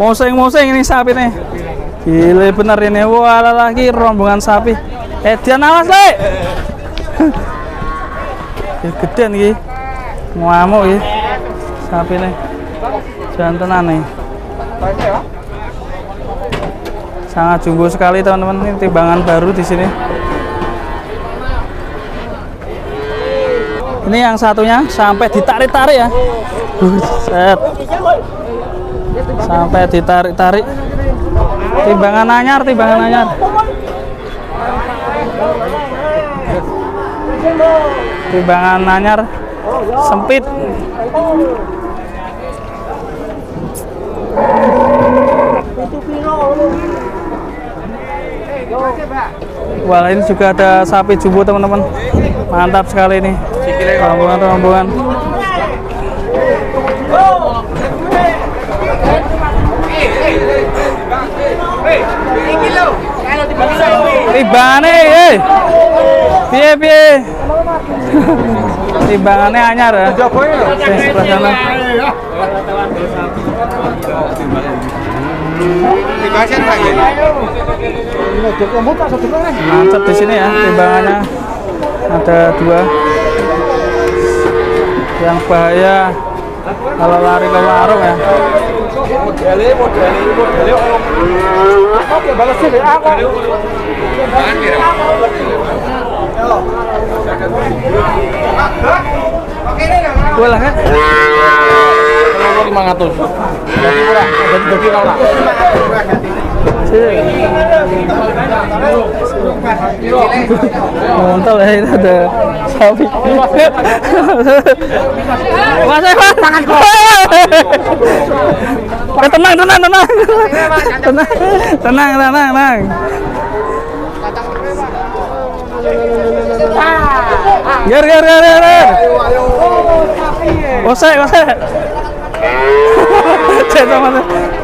Moseng-moseng ini sapi nih. Gile bener ini. Wah, lagi rombongan sapi. Dian awas, Lek. Gede nih. Ngamuk iki. Sapi nih. Jantenan nih. Sangat jumbo sekali teman-teman. Ini timbangan baru di sini. Ini yang satunya sampai ditarik-tarik ya. Set. Sampai ditarik-tarik. Timbangan anyar, timbangan anyar. Timbangan anyar sempit. Wah, ini juga ada sapi jumbo teman-teman. Mantap sekali ini. Rombongan-rombongan. Timbangane, piye. Timbangannya anyar ya. Sebelah sana. Mantap di sini ya, timbangannya ada 2. Yang bahaya kalau lari ke warung ya. Oke, balas sih aku. Boleh kan? 500. Jadi murah, jadi lah. Mantap ya, itu ada sapi. Mas, tangan kok. Tenang. Ger. Osek.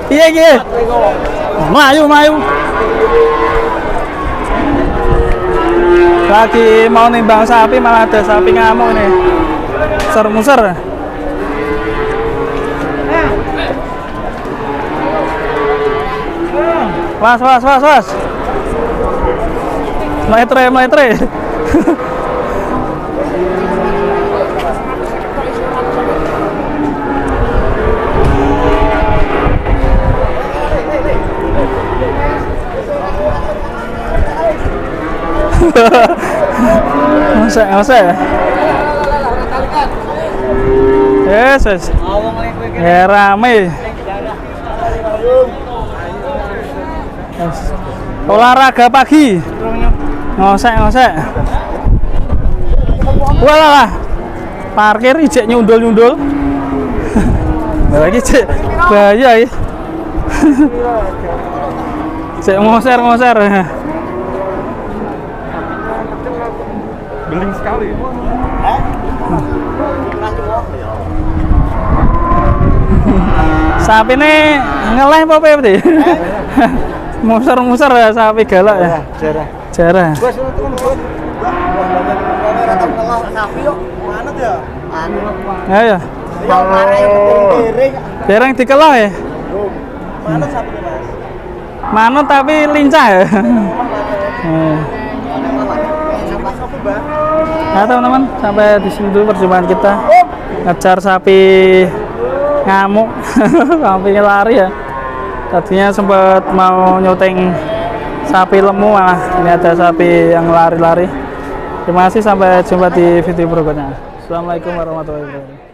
Iya. Melayu. Lagi mau nimbang sapi malah ada sapi ngamuk nih. Muser. Was. Meletre. Masa. Yes. Ya rame. Olahraga pagi. Ngosek. Walah. Parkir ijek nyundul. Lagi cek bahaya ya. Cek ngoser. Beling sekali. Sapi ini ngeleh apa berarti? Muser ya sapi galak ya. Jarah. Sapi yuk, mana tuh ya? Ya. Dereng dikelah ya. Mana sapi Mas? Manut tapi lincah ya. Nah teman-teman, sampai di sini dulu perjumpaan kita. Ngejar sapi ngamuk, sapi lari ya. Tadinya sempat mau nyuting sapi lemu, malah ini ada sapi yang lari-lari. Terima kasih, sampai jumpa di video berikutnya. Assalamualaikum warahmatullahi wabarakatuh.